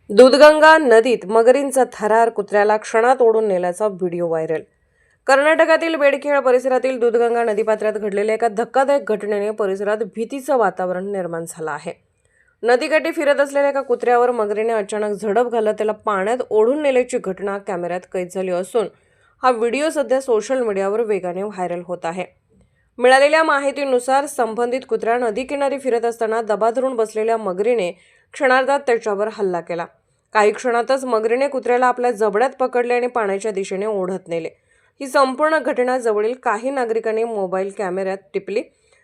दूधगंगा नदीत मगरींचा थरार, कुत्र्याला क्षणात ओढून नेल्याचा व्हिडिओ व्हायरल। कर्नाटकातील बेडखेळ परिसरातील दूधगंगा नदीपात्रात घडलेल्या एका धक्कादायक घटनेने परिसरात भीतीचं वातावरण निर्माण झालं आहे। नदीकाठी फिरत असलेल्या एका कुत्र्यावर मगरीने अचानक झडप घालत त्याला पाण्यात ओढून नेल्याची घटना कॅमेऱ्यात कैद झाली असून हा व्हिडिओ सध्या सोशल मीडियावर वेगाने व्हायरल होत आहे। मिळालेल्या माहितीनुसार संबंधित कुत्रा नदीकिनारी फिरत असताना दबा धरून बसलेल्या मगरीने क्षणार्धात त्याच्यावर हल्ला केला। काही क्षणातच मगरीने कुत्र्याला आपल्या जबड्यात पकडले आणि पाण्याच्या दिशेने ओढत नेले। ही संपूर्ण घटना जवळील काही नागरिकांनी मोबाईल कॅमेऱ्यात टिपली।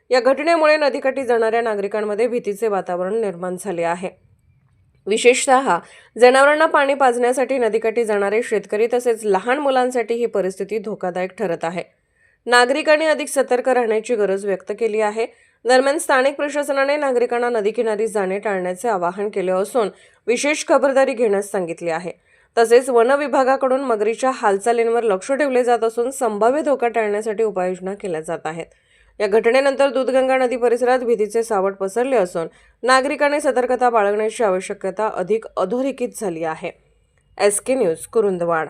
या घटनेमुळे नदीकाठी जाणाऱ्या नागरिकांमध्ये भीतीचे वातावरण निर्माण झाले आहे। विशेषतः जनावरांना पाणी पाजण्यासाठी नदीकाठी जाणारे शेतकरी तसेच लहान मुलांसाठी ही परिस्थिती धोकादायक ठरत आहे। नागरिकांनी अधिक सतर्क राहण्याची गरज व्यक्त केली आहे। दरम्यान स्थानिक प्रशासनाने नागरिकांना नदीकिनारी जाणे टाळण्याचे आवाहन केले असून विशेष खबरदारी घेण्यास सांगितले आहे। तसेच वन विभागाकडून मगरीच्या हालचालींवर लक्ष ठेवले जात असून संभाव्य धोका टाळण्यासाठी उपाययोजना केल्या जात आहेत। या घटनेनंतर दूधगंगा नदी परिसरात भीतीचे सावट पसरले असून नागरिकांनी सतर्कता बाळगण्याची आवश्यकता अधिक अधोरेखित झाली आहे। SK news Kurundwad.